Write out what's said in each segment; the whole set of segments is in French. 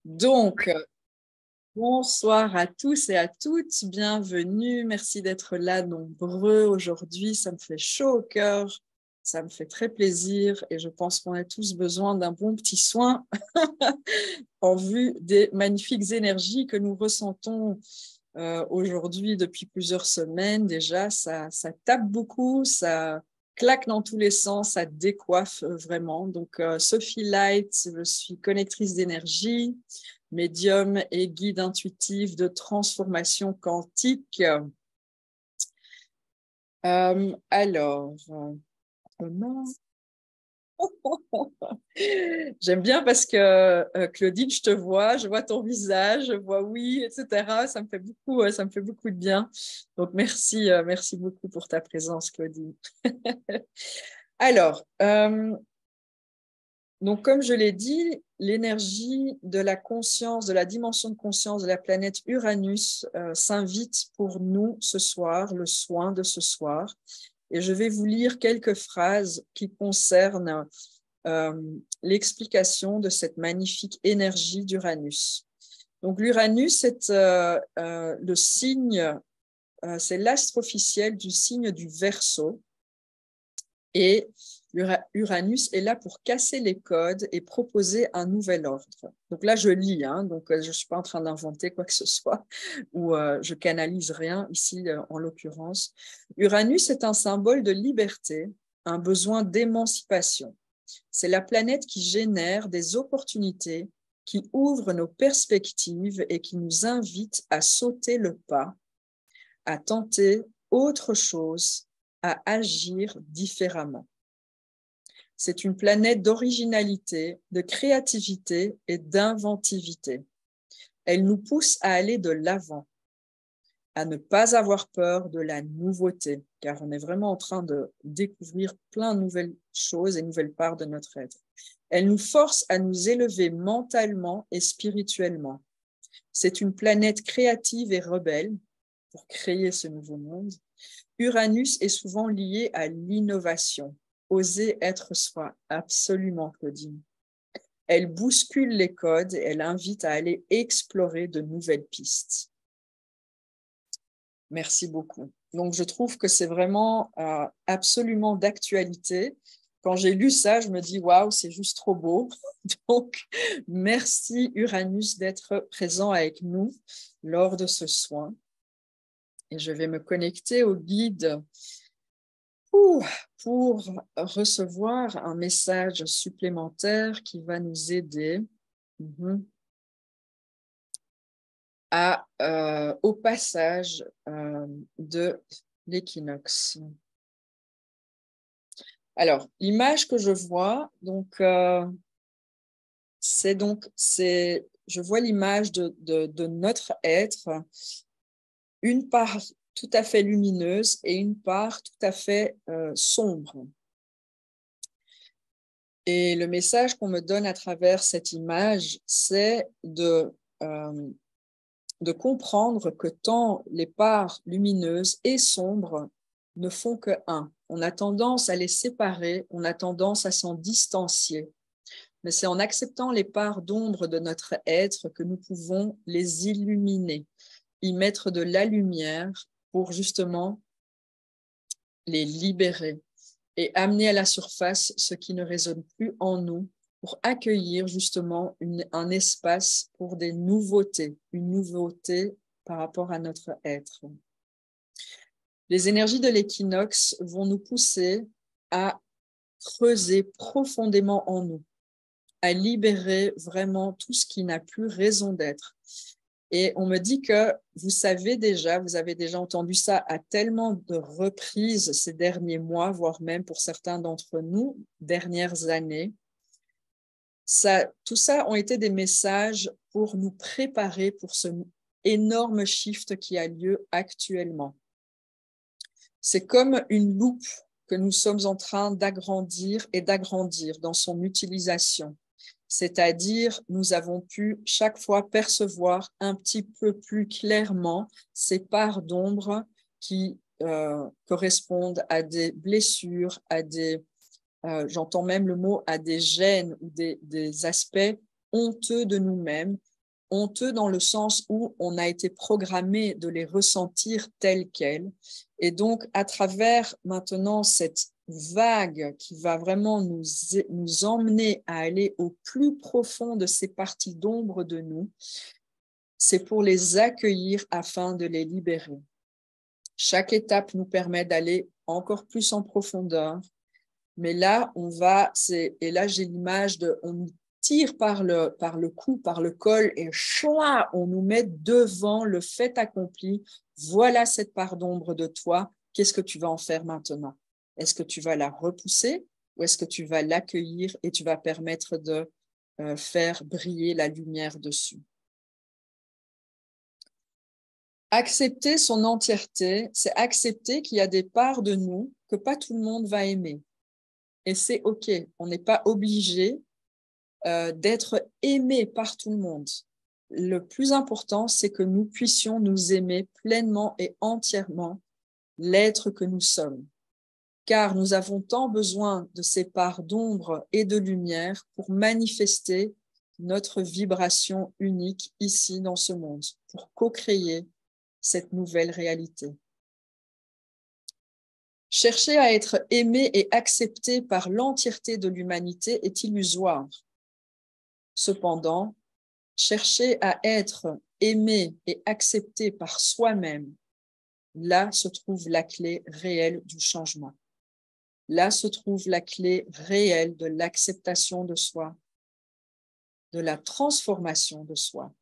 Donc, bonsoir à tous et à toutes, bienvenue, merci d'être là nombreux aujourd'hui, ça me fait chaud au cœur, ça me fait très plaisir et je pense qu'on a tous besoin d'un bon petit soin en vue des magnifiques énergies que nous ressentons aujourd'hui depuis plusieurs semaines. Déjà, ça tape beaucoup, ça claque dans tous les sens, ça décoiffe vraiment. Donc, Sophie Light, je suis connectrice d'énergie, médium et guide intuitif de transformation quantique. Alors, comment j'aime bien parce que Claudine, je te vois, je vois ton visage, je vois oui, etc. Ça me fait beaucoup de bien. Donc merci beaucoup pour ta présence, Claudine. Alors, donc comme je l'ai dit, l'énergie de la conscience, de la dimension de conscience de la planète Uranus s'invite pour nous ce soir, le soin de ce soir. Et je vais vous lire quelques phrases qui concernent l'explication de cette magnifique énergie d'Uranus. Donc l'Uranus est le signe, c'est l'astre officiel du signe du Verseau et Uranus est là pour casser les codes et proposer un nouvel ordre. Donc là je lis, donc je ne suis pas en train d'inventer quoi que ce soit ou je canalise rien ici en l'occurrence. Uranus est un symbole de liberté, un besoin d'émancipation. C'est la planète qui génère des opportunités, qui ouvre nos perspectives et qui nous invite à sauter le pas, à tenter autre chose, à agir différemment. C'est une planète d'originalité, de créativité et d'inventivité. Elle nous pousse à aller de l'avant, à ne pas avoir peur de la nouveauté, car on est vraiment en train de découvrir plein de nouvelles choses et nouvelles parts de notre être. Elle nous force à nous élever mentalement et spirituellement. C'est une planète créative et rebelle pour créer ce nouveau monde. Uranus est souvent lié à l'innovation. Oser être soi, absolument, Claudine. Elle bouscule les codes et elle invite à aller explorer de nouvelles pistes. Merci beaucoup. Donc, je trouve que c'est vraiment absolument d'actualité. Quand j'ai lu ça, je me dis, waouh, c'est juste trop beau. Donc, merci Uranus d'être présent avec nous lors de ce soin. Et je vais me connecter au guide pour recevoir un message supplémentaire qui va nous aider au passage de l'équinoxe. Alors, l'image que je vois, je vois l'image de notre être, une part tout à fait lumineuse et une part tout à fait sombre. Et le message qu'on me donne à travers cette image, c'est de comprendre que tant les parts lumineuses et sombres ne font que un. On a tendance à les séparer, on a tendance à s'en distancier. Mais c'est en acceptant les parts d'ombre de notre être que nous pouvons les illuminer, y mettre de la lumière pour justement les libérer et amener à la surface ce qui ne résonne plus en nous pour accueillir justement un espace pour des nouveautés, une nouveauté par rapport à notre être. Les énergies de l'équinoxe vont nous pousser à creuser profondément en nous, à libérer vraiment tout ce qui n'a plus raison d'être. Et on me dit que vous avez déjà entendu ça à tellement de reprises ces derniers mois, voire même pour certains d'entre nous, dernières années. Tout ça ont été des messages pour nous préparer pour ce énorme shift qui a lieu actuellement. C'est comme une loupe que nous sommes en train d'agrandir et d'agrandir dans son utilisation. C'est-à-dire, nous avons pu chaque fois percevoir un petit peu plus clairement ces parts d'ombre qui correspondent à des blessures, à des, j'entends même le mot, à des gènes ou des aspects honteux de nous-mêmes, honteux dans le sens où on a été programmé de les ressentir tels quels. Et donc, à travers maintenant cette vague qui va vraiment nous emmener à aller au plus profond de ces parties d'ombre de nous, c'est pour les accueillir afin de les libérer. Chaque étape nous permet d'aller encore plus en profondeur. Mais là, et là j'ai l'image on nous tire par le cou, par le col, et chouin, on nous met devant le fait accompli. Voilà cette part d'ombre de toi. Qu'est-ce que tu vas en faire maintenant? Est-ce que tu vas la repousser ou est-ce que tu vas l'accueillir et tu vas permettre de faire briller la lumière dessus? Accepter son entièreté, c'est accepter qu'il y a des parts de nous que pas tout le monde va aimer. Et c'est OK, on n'est pas obligé d'être aimé par tout le monde. Le plus important, c'est que nous puissions nous aimer pleinement et entièrement l'être que nous sommes. Car nous avons tant besoin de ces parts d'ombre et de lumière pour manifester notre vibration unique ici dans ce monde, pour co-créer cette nouvelle réalité. Chercher à être aimé et accepté par l'entièreté de l'humanité est illusoire. Cependant, chercher à être aimé et accepté par soi-même, là se trouve la clé réelle du changement. Là se trouve la clé réelle de l'acceptation de soi, de la transformation de soi.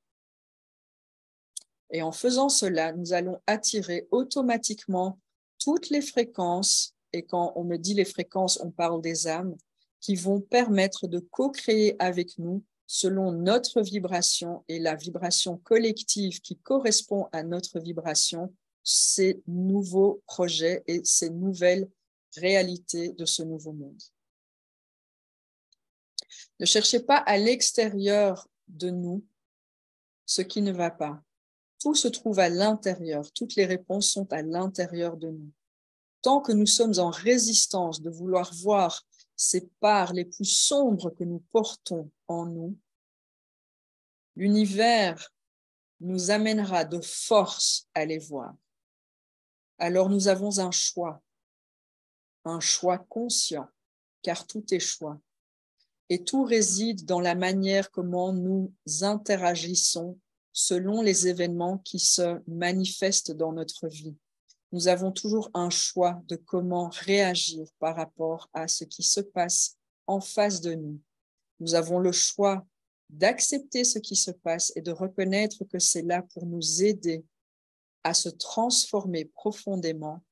Et en faisant cela, nous allons attirer automatiquement toutes les fréquences, et quand on me dit les fréquences, on parle des âmes, qui vont permettre de co-créer avec nous selon notre vibration et la vibration collective qui correspond à notre vibration, ces nouveaux projets et ces nouvelles réalités de ce nouveau monde. Ne cherchez pas à l'extérieur de nous ce qui ne va pas. Tout se trouve à l'intérieur. Toutes les réponses sont à l'intérieur de nous. Tant que nous sommes en résistance de vouloir voir ces parts les plus sombres que nous portons en nous, l'univers nous amènera de force à les voir. Alors nous avons un choix conscient, car tout est choix. Et tout réside dans la manière comment nous interagissons selon les événements qui se manifestent dans notre vie. Nous avons toujours un choix de comment réagir par rapport à ce qui se passe en face de nous. Nous avons le choix d'accepter ce qui se passe et de reconnaître que c'est là pour nous aider à se transformer profondément.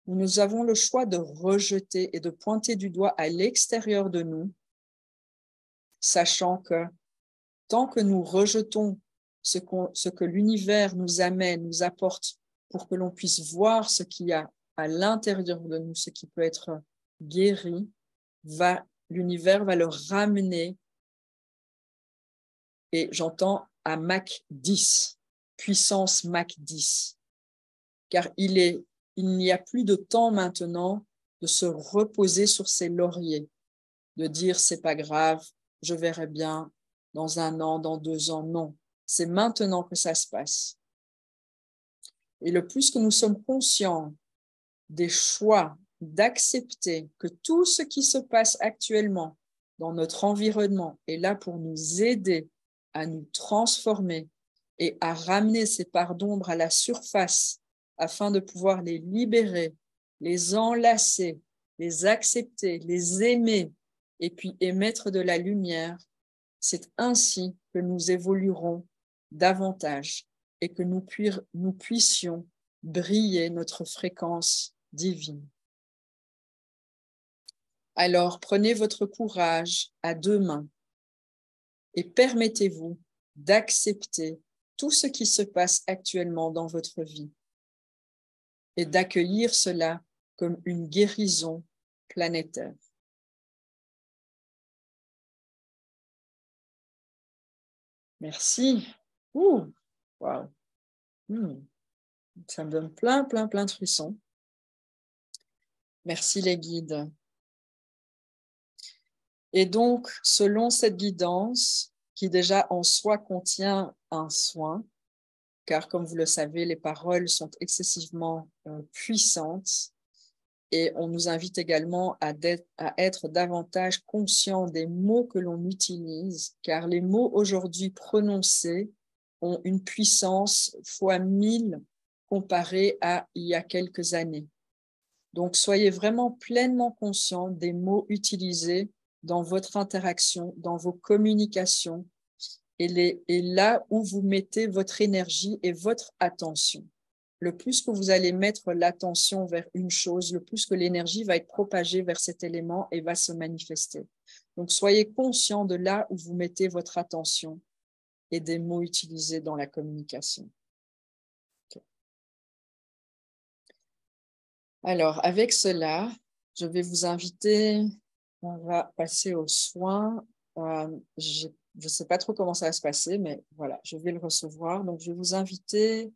Nous avons le choix de rejeter et de pointer du doigt à l'extérieur de nous, sachant que tant que nous rejetons ce que l'univers nous amène, nous apporte pour que l'on puisse voir ce qu'il y a à l'intérieur de nous, ce qui peut être guéri, l'univers va le ramener, et j'entends à Mach 10, puissance Mach 10, car il n'y a plus de temps maintenant de se reposer sur ses lauriers, de dire c'est pas grave, je verrai bien dans 1 an, dans 2 ans. Non, c'est maintenant que ça se passe. Et le plus que nous sommes conscients des choix d'accepter que tout ce qui se passe actuellement dans notre environnement est là pour nous aider à nous transformer et à ramener ces parts d'ombre à la surface afin de pouvoir les libérer, les enlacer, les accepter, les aimer et puis émettre de la lumière, c'est ainsi que nous évoluerons davantage et que nous puissions briller notre fréquence divine. Alors, prenez votre courage à 2 mains et permettez-vous d'accepter tout ce qui se passe actuellement dans votre vie et d'accueillir cela comme une guérison planétaire. Merci. Wow. Ça me donne plein de frissons. Merci les guides. Et donc, selon cette guidance qui déjà en soi contient un soin, car comme vous le savez, les paroles sont excessivement puissantes et on nous invite également à être davantage conscient des mots que l'on utilise, car les mots aujourd'hui prononcés ont une puissance fois 1000 comparée à il y a quelques années. Donc, soyez vraiment pleinement conscient des mots utilisés dans votre interaction, dans vos communications, et là où vous mettez votre énergie et votre attention. Le plus que vous allez mettre l'attention vers une chose, le plus que l'énergie va être propagée vers cet élément et va se manifester. Donc, soyez conscient de là où vous mettez votre attention et des mots utilisés dans la communication. Okay. Alors, avec cela, je vais vous inviter, on va passer aux soins. Je ne sais pas trop comment ça va se passer, mais voilà, je vais le recevoir. Donc, je vais vous inviter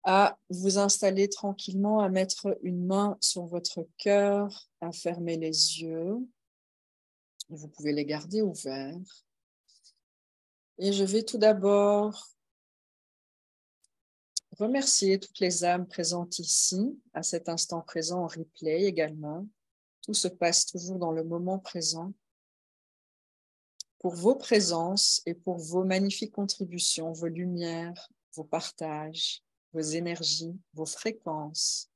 à vous installer tranquillement, à mettre une main sur votre cœur, à fermer les yeux. Vous pouvez les garder ouverts. Et je vais tout d'abord remercier toutes les âmes présentes ici, à cet instant présent en replay également. Tout se passe toujours dans le moment présent. Pour vos présences et pour vos magnifiques contributions, vos lumières, vos partages, vos énergies, vos fréquences,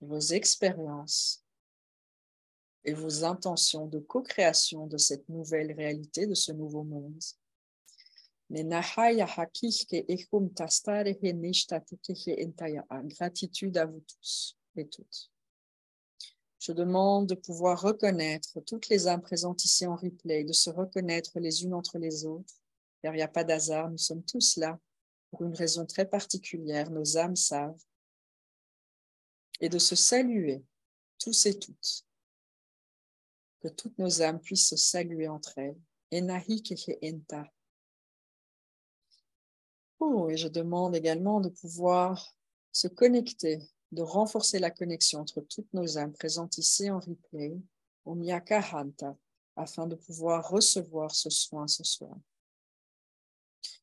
vos expériences et vos intentions de co-création de cette nouvelle réalité, de ce nouveau monde. Gratitude à vous tous et toutes. Je demande de pouvoir reconnaître toutes les âmes présentes ici en replay, de se reconnaître les unes entre les autres, car il n'y a pas d'hasard, nous sommes tous là pour une raison très particulière, nos âmes savent, et de se saluer, tous et toutes, que toutes nos âmes puissent se saluer entre elles. Enahi kehe enta. Et je demande également de pouvoir se connecter, de renforcer la connexion entre toutes nos âmes présentes ici en replay, au Miyaka Hanta, afin de pouvoir recevoir ce soin ce soir.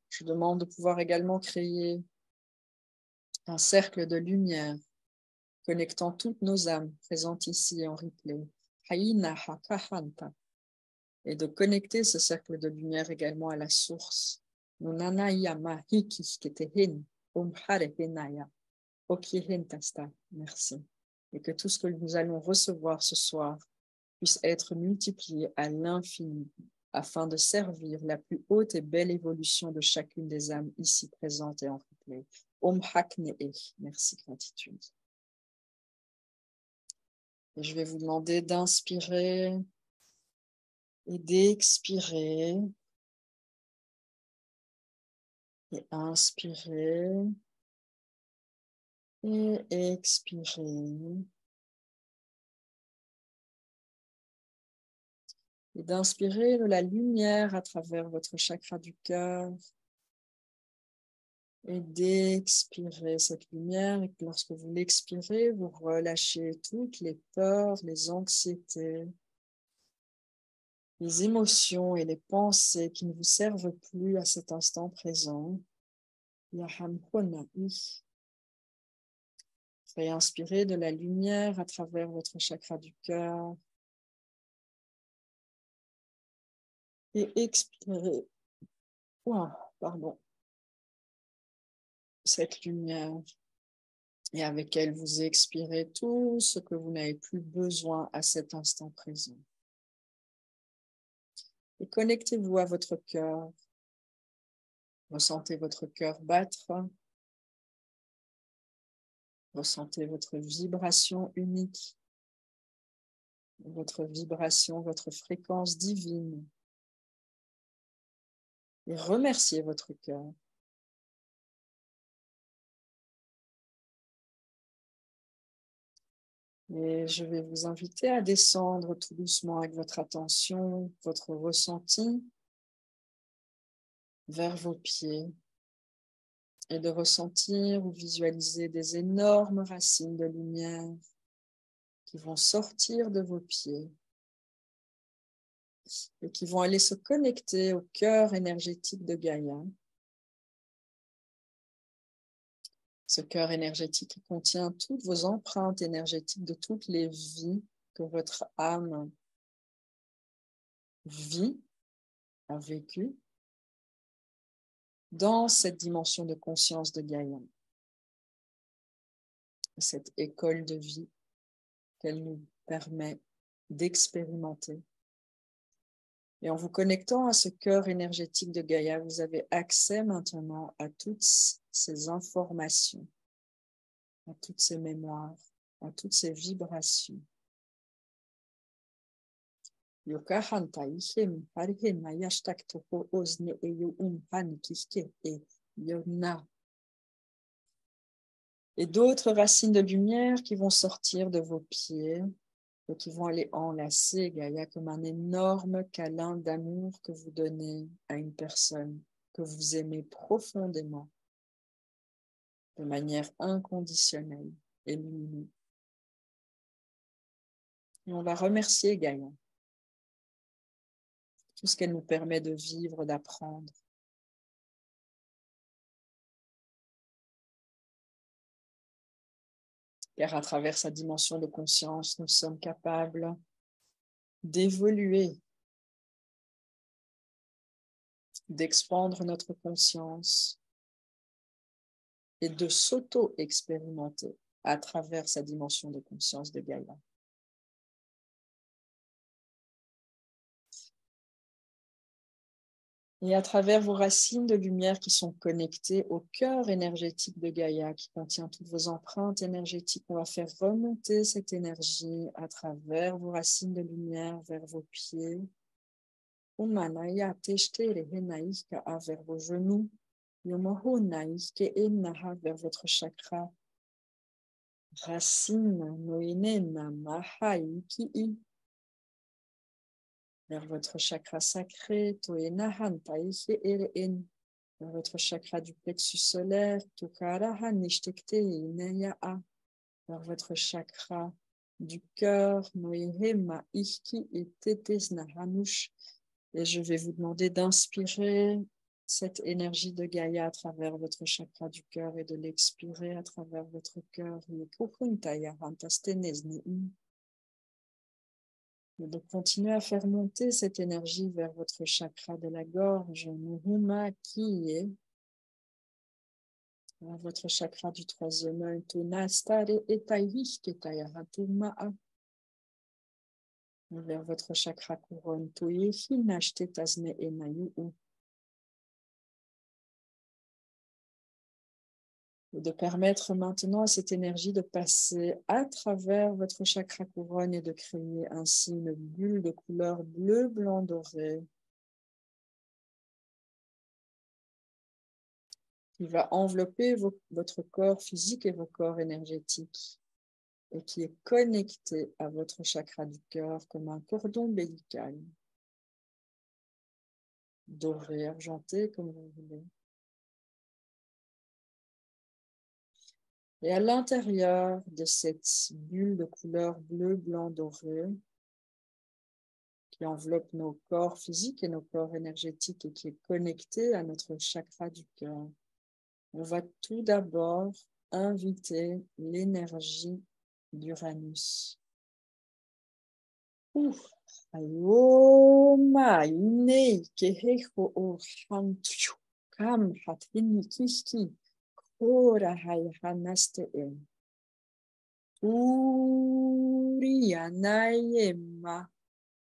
Je demande de pouvoir également créer un cercle de lumière connectant toutes nos âmes présentes ici en replay, Haina Hakahanta, et de connecter ce cercle de lumière également à la source. Merci. Et que tout ce que nous allons recevoir ce soir puisse être multiplié à l'infini afin de servir la plus haute et belle évolution de chacune des âmes ici présentes et en replay. Merci, gratitude. Et je vais vous demander d'inspirer et d'expirer. Et inspirer et expirer. Et d'inspirer de la lumière à travers votre chakra du cœur. Et d'expirer cette lumière. Et lorsque vous l'expirez, vous relâchez toutes les peurs, les anxiétés, les émotions et les pensées qui ne vous servent plus à cet instant présent. Réinspirez de la lumière à travers votre chakra du cœur. Et expirez. Cette lumière. Et avec elle, vous expirez tout ce que vous n'avez plus besoin à cet instant présent. Et connectez-vous à votre cœur. Ressentez votre cœur battre. Ressentez votre vibration unique. Votre vibration, votre fréquence divine. Et remerciez votre cœur. Et je vais vous inviter à descendre tout doucement avec votre attention, votre ressenti vers vos pieds et de ressentir ou visualiser des énormes racines de lumière qui vont sortir de vos pieds et qui vont aller se connecter au cœur énergétique de Gaïa. Ce cœur énergétique qui contient toutes vos empreintes énergétiques de toutes les vies que votre âme vit, a vécu dans cette dimension de conscience de Gaïa, cette école de vie qu'elle nous permet d'expérimenter. Et en vous connectant à ce cœur énergétique de Gaïa, vous avez accès maintenant à toutes ces informations, à toutes ces mémoires, à toutes ces vibrations. Et d'autres racines de lumière qui vont sortir de vos pieds et qui vont aller enlacer Gaïa comme un énorme câlin d'amour que vous donnez à une personne que vous aimez profondément, de manière inconditionnelle et lumineuse. Et on va remercier Gaïa, tout ce qu'elle nous permet de vivre, d'apprendre. Car à travers sa dimension de conscience, nous sommes capables d'évoluer, d'expandre notre conscience et de s'auto-expérimenter à travers sa dimension de conscience de Gaïa. Et à travers vos racines de lumière qui sont connectées au cœur énergétique de Gaïa, qui contient toutes vos empreintes énergétiques, on va faire remonter cette énergie à travers vos racines de lumière vers vos pieds. Vers vos genoux. Vers votre chakra. Racine. Vers votre chakra sacré, vers votre chakra du plexus solaire, vers votre chakra du cœur, et je vais vous demander d'inspirer cette énergie de Gaïa à travers votre chakra du cœur et de l'expirer à travers votre cœur. Et de continuer à faire monter cette énergie vers votre chakra de la gorge, vers votre chakra du troisième œil, vers votre chakra couronne, et de permettre maintenant à cette énergie de passer à travers votre chakra couronne et de créer ainsi une bulle de couleur bleu, blanc, doré qui va envelopper votre corps physique et vos corps énergétiques et qui est connecté à votre chakra du cœur comme un cordon ombilical, doré, argenté, comme vous voulez. Et à l'intérieur de cette bulle de couleur bleu, blanc, doré, qui enveloppe nos corps physiques et nos corps énergétiques et qui est connecté à notre chakra du cœur, on va tout d'abord inviter l'énergie d'Uranus.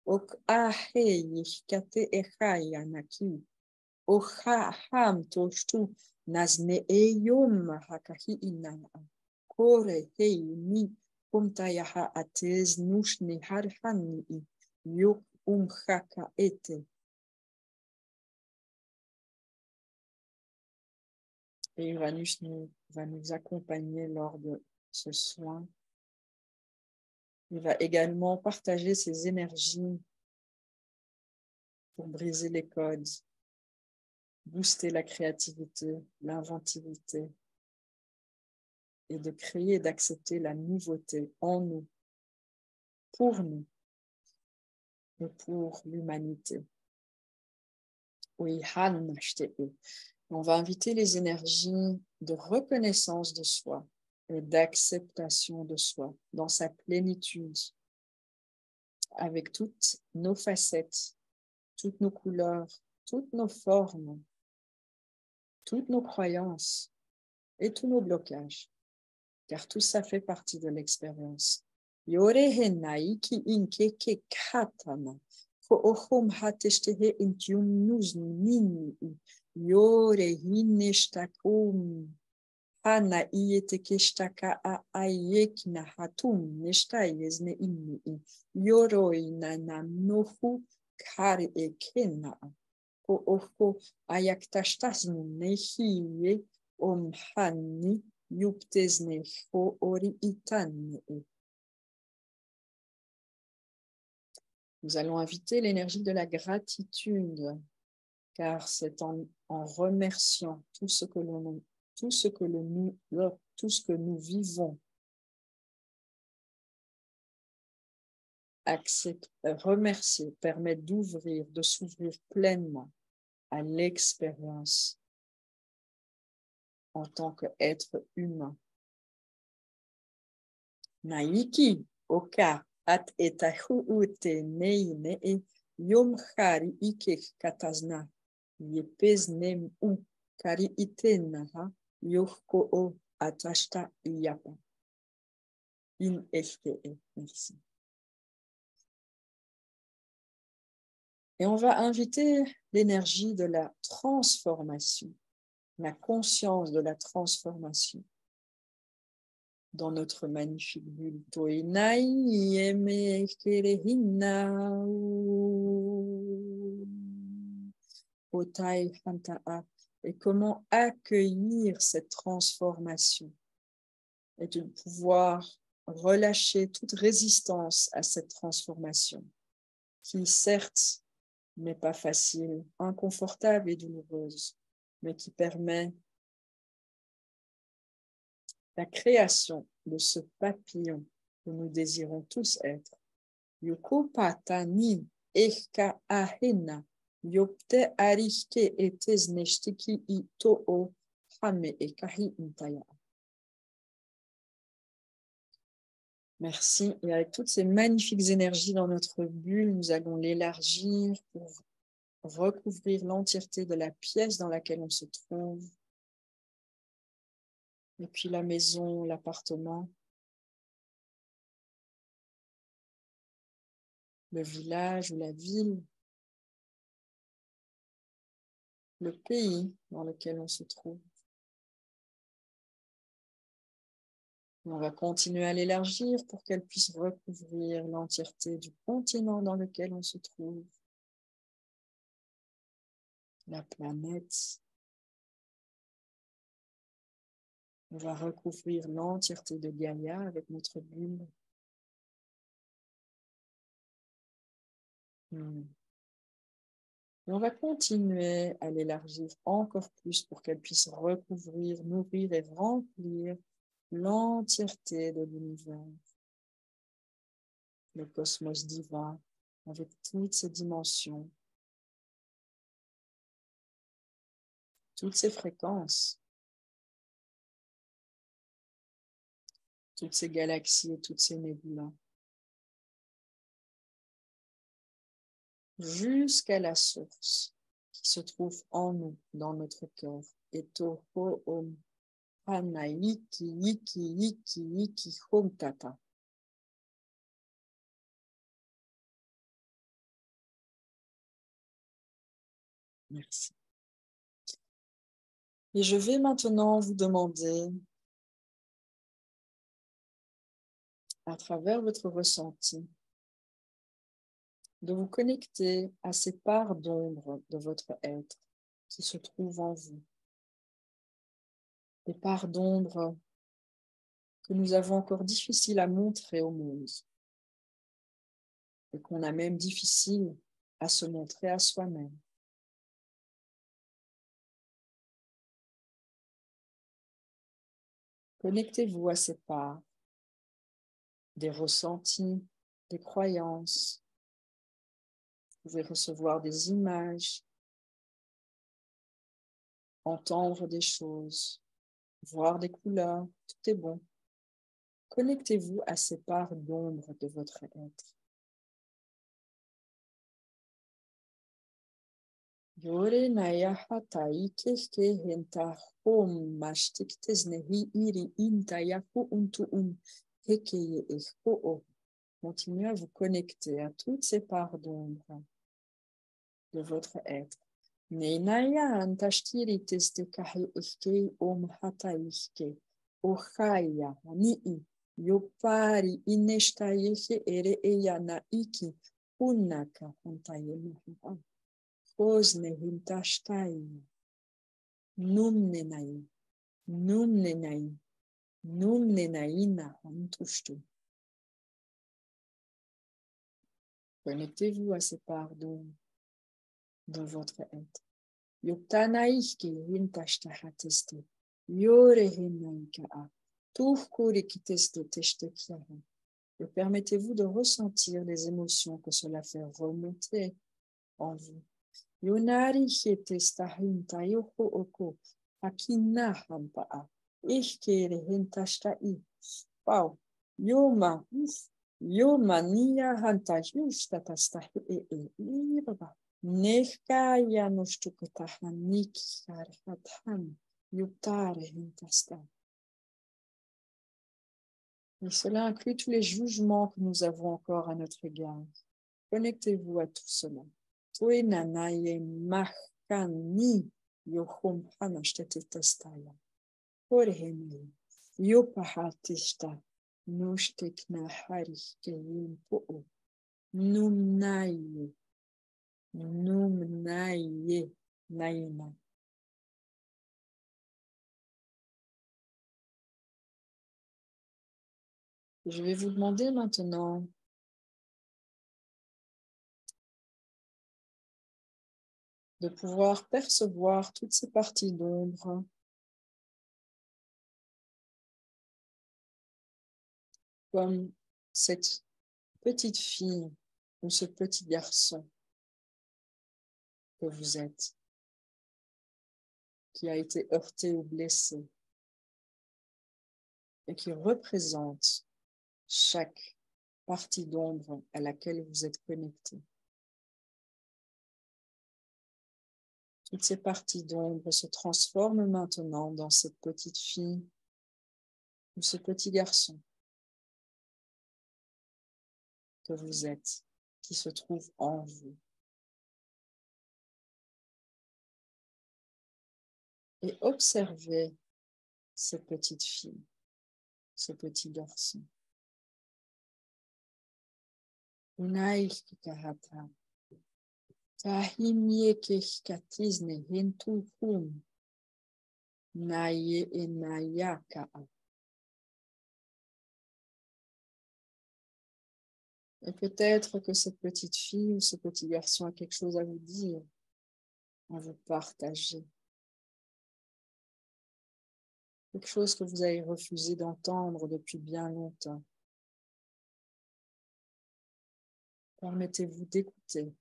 Ok ahei kate ehaya naki. Oha ham toshtu nazne eyum hakahi inana. Kore hei ni kumtayaha atez nushni harhani yuk haka ete. Et Uranus va nous accompagner lors de ce soin. Il va également partager ses énergies pour briser les codes, booster la créativité, l'inventivité et de créer et d'accepter la nouveauté en nous, pour nous. et pour l'humanité. On va inviter les énergies de reconnaissance de soi et d'acceptation de soi dans sa plénitude, avec toutes nos facettes, toutes nos couleurs, toutes nos formes, toutes nos croyances et tous nos blocages, car tout ça fait partie de l'expérience. Ohom hatestehe intium nus nini yore hineshtakum hana ietekeshtaka a ayekna hatum neshtayezne inni yoroina nohu kari ekena o oho ayaktashtasnu nehiye omhani yuptesne ho ori itanne. Nous allons inviter l'énergie de la gratitude, car c'est en remerciant tout ce que nous vivons. Remercier permet de s'ouvrir pleinement à l'expérience en tant qu'être humain. Naiki, oka. At etahu ute nei nei yom khari ike katazna yepes nem kari itena ha yoko o atashta yapa in FTE. Merci. Et on va inviter l'énergie de la transformation, la conscience de la transformation dans notre magnifique bulle. Et comment accueillir cette transformation et de pouvoir relâcher toute résistance à cette transformation qui certes n'est pas facile, inconfortable et douloureuse, mais qui permet la création de ce papillon que nous désirons tous être. Yoko patani eka ahena yopte arike etes neshtiki ito hame ekahi intaya. Merci. Et avec toutes ces magnifiques énergies dans notre bulle, nous allons l'élargir pour recouvrir l'entièreté de la pièce dans laquelle on se trouve. Et puis la maison, l'appartement, le village ou la ville, le pays dans lequel on se trouve. On va continuer à l'élargir pour qu'elle puisse recouvrir l'entièreté du continent dans lequel on se trouve, la planète. On va recouvrir l'entièreté de Gaïa avec notre bulle. Et on va continuer à l'élargir encore plus pour qu'elle puisse recouvrir, nourrir et remplir l'entièreté de l'univers, le cosmos divin, avec toutes ses dimensions, toutes ses fréquences, toutes ces galaxies et toutes ces nébulas, jusqu'à la source qui se trouve en nous, dans notre cœur. Et toho om hanaiki yiki yiki yiki hom tata. Merci. Et je vais maintenant vous demander, à travers votre ressenti, de vous connecter à ces parts d'ombre de votre être qui se trouvent en vous. Des parts d'ombre que nous avons encore difficile à montrer au monde et qu'on a même difficile à se montrer à soi-même. Connectez-vous à ces parts, des ressentis, des croyances, Vous pouvez recevoir des images, entendre des choses, voir des couleurs, tout est bon. Connectez-vous à ces parts d'ombre de votre être. Yore naya hatai keke henta hom mashtiktes nehi iri intayaku untu hekeye o. Continuez à vous connecter à toutes ces parts d'ombre de votre être. Neinaya antashtiri testekahi ishke om hataishke. Ohaya ni'i yopari ineshtayehe ere eyana iki unaka hantayemaha. Osne hintashtai. Numnenai. Numnenai. Numnenaina hantushtu. Connectez-vous à ces parts d'ombre dans votre être. Yuktanaiki hintashtahateste. Yore hinaika. Tuhkurikiteste teshtekiaha. Et permettez-vous de ressentir les émotions que cela fait remonter en vous. Yonari hetestahinta yoko oko. Akina hampaa. Ishkere hintashtai. Wow. Yoma. Yoma niya hanta yushtatasta Irba. Nehkaya noshtukatahanik harhathan. Yutare hintasta. Et cela inclut tous les jugements que nous avons encore à notre égard. Connectez-vous à tout cela. Tuenanaye mahkani yohom hanashtetestaya. Porhemi yopahatista nushtekna harikeyin po. Numnaye. Numnaye naina. Je vais vous demander maintenant de pouvoir percevoir toutes ces parties d'ombre comme cette petite fille ou ce petit garçon que vous êtes, qui a été heurté ou blessé et qui représente chaque partie d'ombre à laquelle vous êtes connecté. Toutes ces parties d'ombre se transforment maintenant dans cette petite fille ou ce petit garçon que vous êtes, qui se trouve en vous. Et observez cette petite fille, ce petit garçon. Unai kikahata. Tahimye kishkatizne hentu hum. Naye enayaka. Et peut-être que cette petite fille ou ce petit garçon a quelque chose à vous dire, à vous partager. Quelque chose que vous avez refusé d'entendre depuis bien longtemps. Permettez-vous d'écouter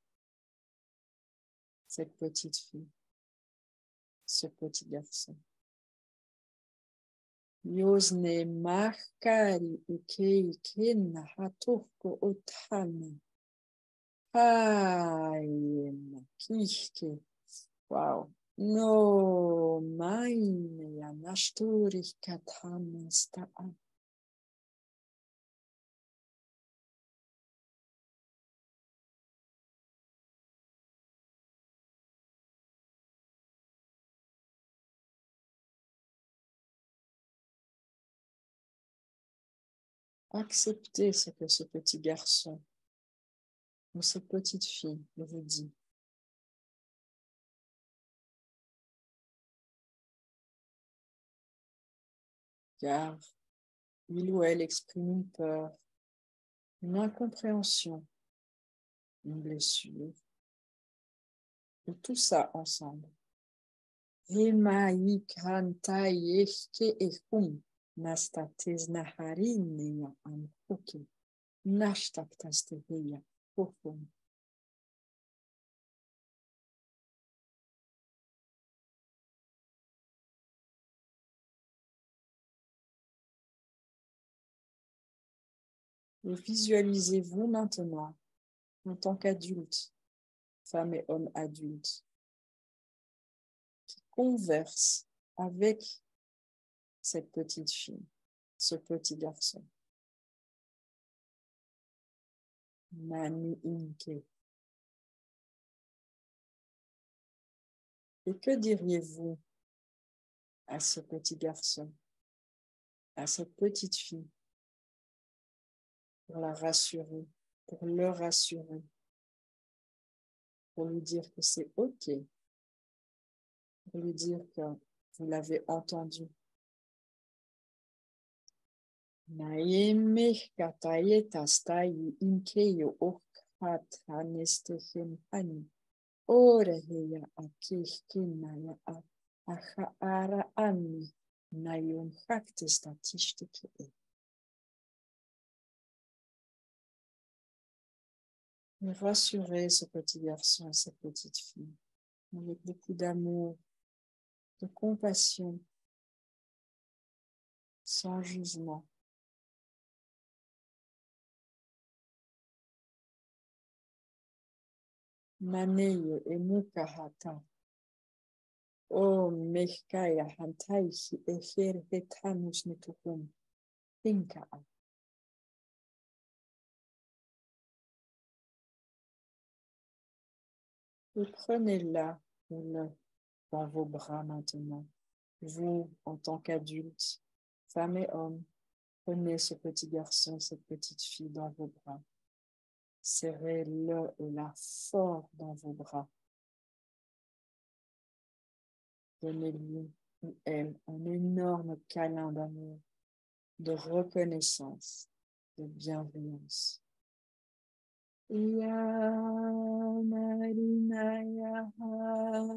cette petite fille, ce petit garçon. Yosne mahkari ikeikin haturko otana. Ayem kishke. Wow. No maine ya nashturi kathamasta. Acceptez ce que ce petit garçon ou cette petite fille vous dit. Car il ou elle exprime une peur, une incompréhension, une blessure, et tout ça ensemble. Nastatez naharine ampuki. Nashtaktasteheya. Et visualisez-vous maintenant en tant qu'adulte, femme et homme adultes, qui conversent avec cette petite fille, ce petit garçon. Mani Inke. Et que diriez-vous à ce petit garçon, à cette petite fille, pour la rassurer, pour le rassurer, pour lui dire que c'est OK, pour lui dire que vous l'avez entendu. Naeme kataye tastayi inkeyo okhat anestehen hani. Oreheya akihkinaya achaara ami nayom haktes statistike. Rassurez ce petit garçon et cette petite fille avec beaucoup d'amour, de compassion, sans jugement. Maneye emukahata. O mehkaya hantaihi eher hetanus netuhum. Pinka. Et prenez-la dans vos bras maintenant. Vous, en tant qu'adulte, femme et homme, prenez ce petit garçon, cette petite fille dans vos bras. Serrez-le et la fort dans vos bras. Donnez-lui ou elle un énorme câlin d'amour, de reconnaissance, de bienveillance. Ya Marina Yaha.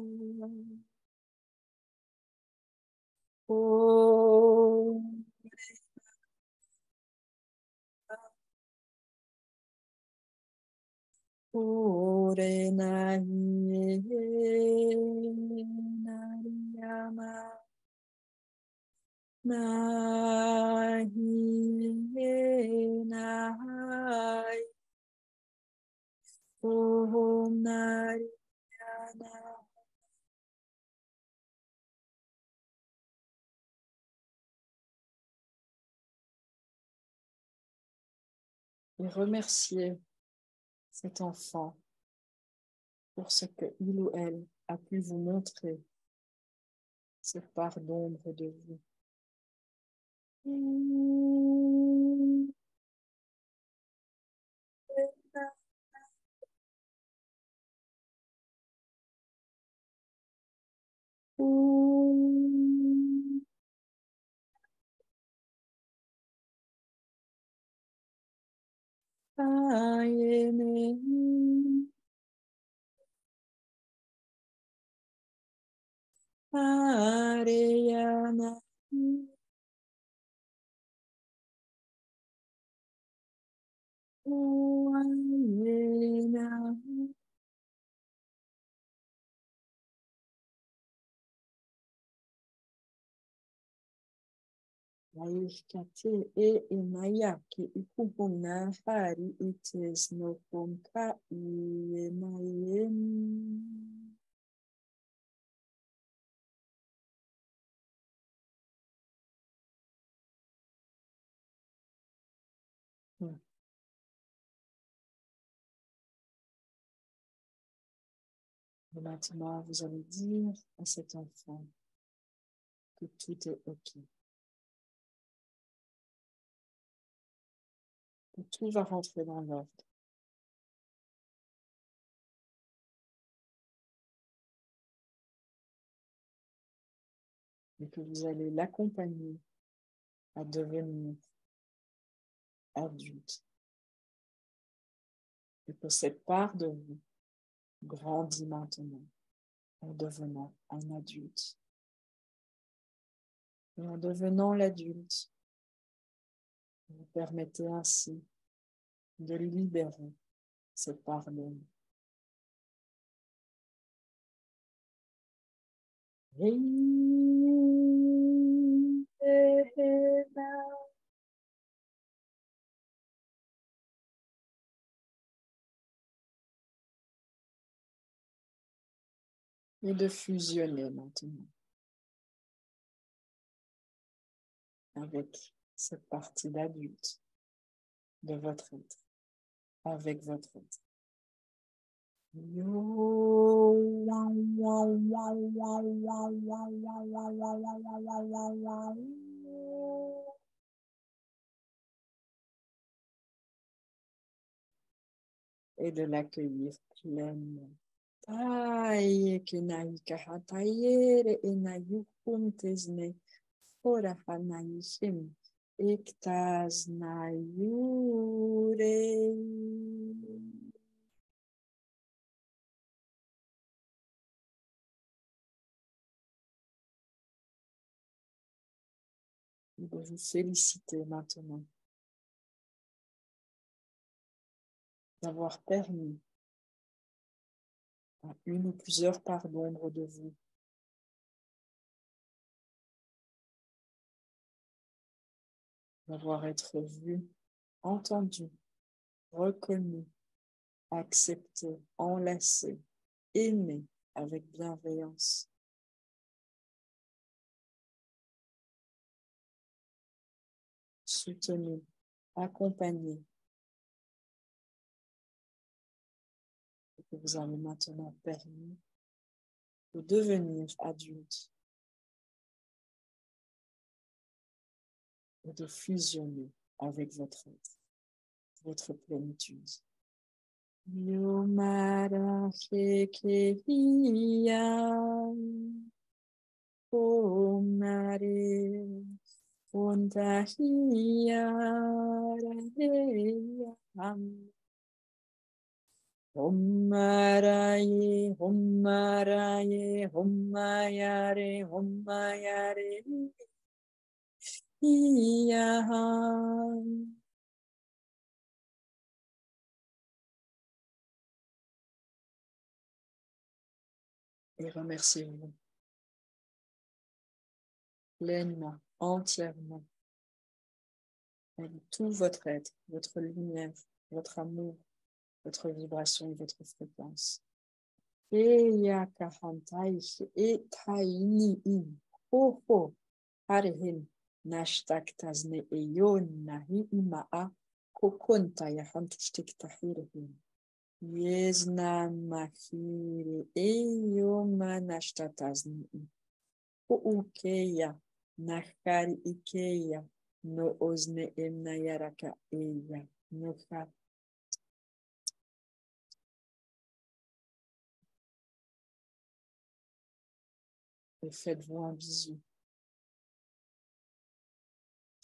Oh. Ore nahi nariyama nahi nahai om nariyana. Et remerciez cet enfant pour ce qu'il ou elle a pu vous montrer, cette part d'ombre de vous. Areyana. Aikate e inaya ki ikubuna hari ites no pomka ienayem. Et maintenant, vous allez dire à cet enfant que tout est OK, que tout va rentrer dans l'ordre, et que vous allez l'accompagner à devenir adulte, et que cette part de vous grandit maintenant en devenant un adulte. Et en devenant l'adulte, vous permettez ainsi de libérer cette part de vous. et de fusionner maintenant avec cette partie d'adulte de votre être, avec votre être. Et de l'accueillir pleinement. Taïe kenaï kahatayere enayukum tesne forahanaïshem ektaz nayure. Je vais vous féliciter maintenant d'avoir permis à une ou plusieurs parts d'ombre de vous d'avoir été vu, entendu, reconnu, accepté, enlacé, aimé avec bienveillance. Soutenu, accompagné. Et que vous avez maintenant permis de devenir adulte et de fusionner avec votre être, votre plénitude. Yomara Hekehiya Omare Ondahiya Raheya Hommaraye Hommaraye Hommayare Hommayare Iyaham. Et remerciez-vous pleinement, entièrement, avec tout votre être, votre lumière, votre amour, votre vibration et votre fréquence. Eya kahantai e taini in ho ho harihin nashtak tazne eyon nahi imaa kokonta yahantushtik tahirihin. Yezna mahiri eyoma nashtatazne ukeya nakari ikeya no ozne emna yaraka eya no ha. Et faites-vous un bisou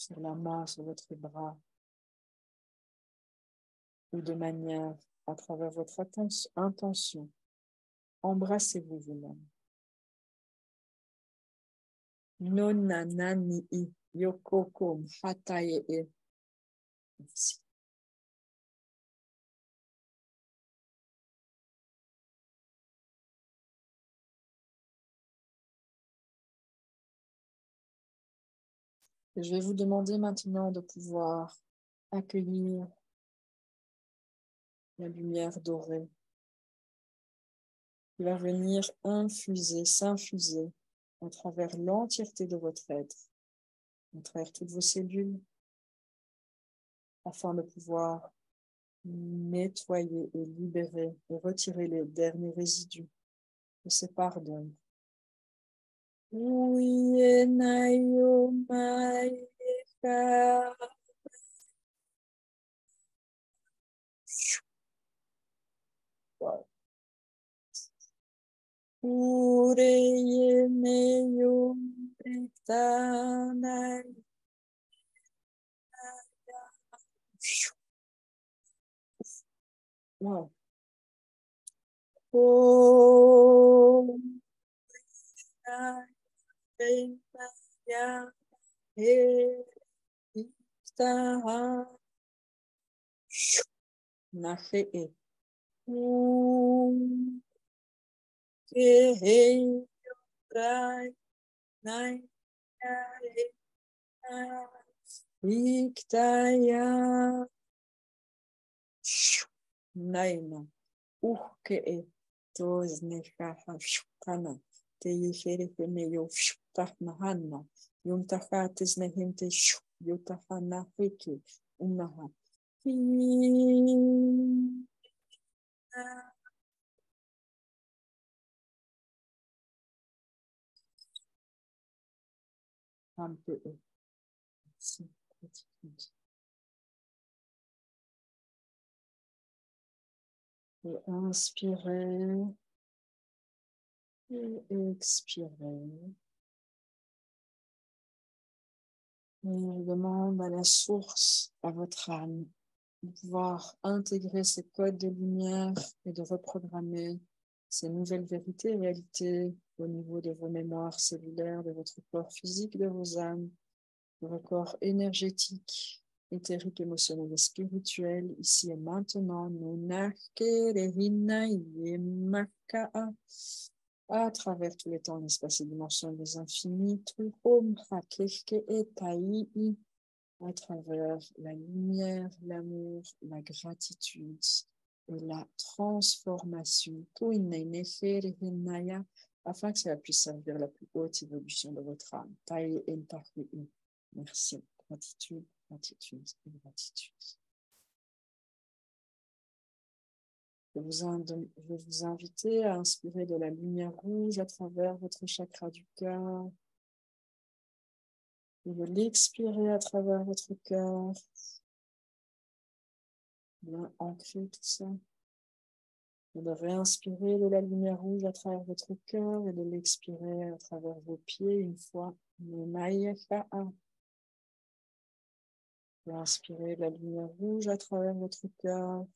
sur la main, sur votre bras, ou de manière à travers votre intention. Embrassez-vous vous-même. Nonanani yokoko hataye e. Merci. Je vais vous demander maintenant de pouvoir accueillir la lumière dorée qui va venir infuser, s'infuser à travers l'entièreté de votre être, à travers toutes vos cellules, afin de pouvoir nettoyer et libérer et retirer les derniers résidus de ces parts d'ombre. Wow. Oh, Naina, Tos nefaha shukana. Te yifere fene yo shukta nahana. Yuntaha tisnehinte shuk. Yutahana heke. Unaha. Un peu. Merci. Et inspirez et expirez. Et je demande à la source, à votre âme, de pouvoir intégrer ces codes de lumière et de reprogrammer ces nouvelles vérités et réalités au niveau de vos mémoires cellulaires, de votre corps physique, de vos âmes, de vos corps énergétiques, éthériques, émotionnels et spirituels, ici et maintenant. À travers tous les temps, l'espace et dimensions des infinis, à travers la lumière, l'amour, la gratitude et la transformation, afin que cela puisse servir la plus haute évolution de votre âme. Merci, gratitude, gratitude et gratitude. Je vais vous inviter à inspirer de la lumière rouge à travers votre chakra du cœur. Et de l'expirer à travers votre cœur. Bien ancrer tout ça. Et de réinspirer de la lumière rouge à travers votre cœur et de l'expirer à travers vos pieds une fois. Inspirez la lumière rouge à travers votre cœur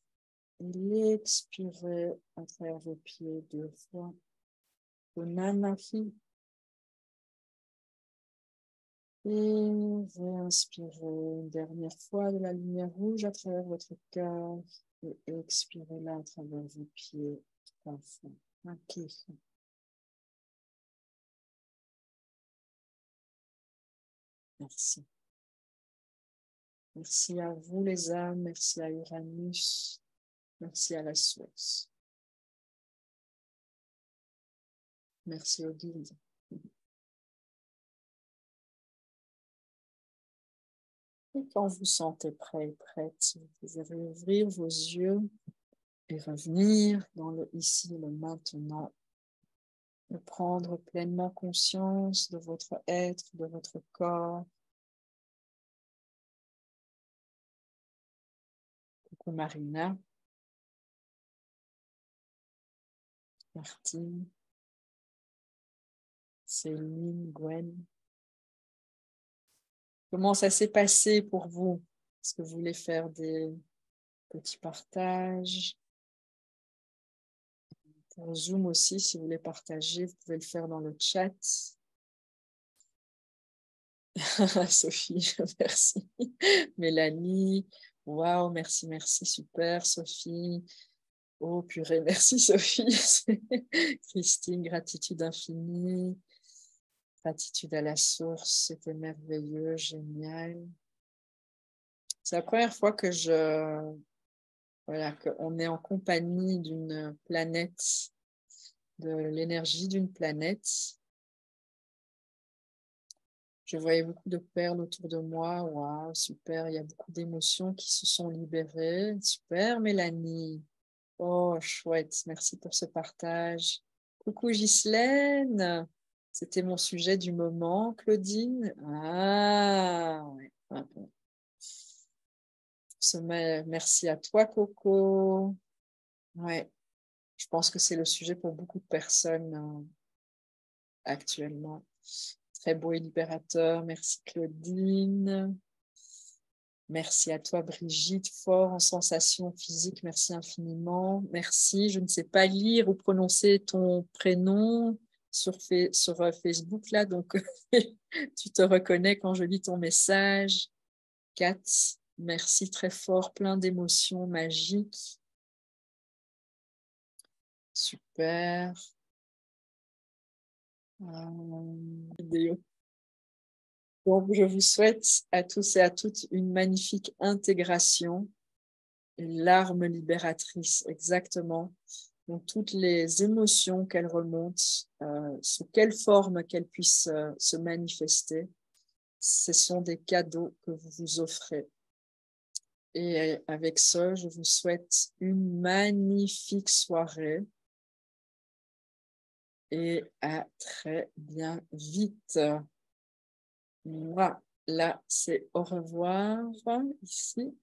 et l'expirez à travers vos pieds 2 fois. Et réinspirez une dernière fois de la lumière rouge à travers votre cœur et expirez-la à travers vos pieds 3 fois. Okay. Merci. Merci à vous les âmes, merci à Uranus, merci à la source. Merci au guide. Et quand vous sentez prêt et prête, vous pouvez réouvrir vos yeux et revenir dans le ici et le maintenant. De prendre pleinement conscience de votre être, de votre corps. Coucou Marina. Martine. Céline, Gwen. Comment ça s'est passé pour vous? Est-ce que vous voulez faire des petits partages? Pour Zoom aussi, si vous voulez partager, vous pouvez le faire dans le chat. Sophie, merci. Mélanie, waouh, merci, merci, super, Sophie. Oh purée, merci Sophie. Christine, gratitude infinie. Gratitude à la source, c'était merveilleux, génial. C'est la première fois que qu'on est en compagnie d'une planète, de l'énergie d'une planète. Je voyais beaucoup de perles autour de moi. Waouh, super, il y a beaucoup d'émotions qui se sont libérées. Super, Mélanie. Oh, chouette, merci pour ce partage. Coucou Ghislaine, c'était mon sujet du moment, Claudine. Ah, ouais. Merci à toi, Coco. Ouais, je pense que c'est le sujet pour beaucoup de personnes actuellement. Très beau et libérateur. Merci, Claudine. Merci à toi, Brigitte, fort en sensation physique. Merci infiniment. Merci. Je ne sais pas lire ou prononcer ton prénom sur Facebook, là, donc tu te reconnais quand je lis ton message. Kat, merci très fort, plein d'émotions magiques. Super. Vidéo. Donc, je vous souhaite à tous et à toutes une magnifique intégration, une larme libératrice, exactement. Donc, toutes les émotions qu'elles remontent, sous quelle forme qu'elles puissent se manifester, ce sont des cadeaux que vous vous offrez. Et avec ça, je vous souhaite une magnifique soirée et à très bien vite. Voilà, là, c'est au revoir ici.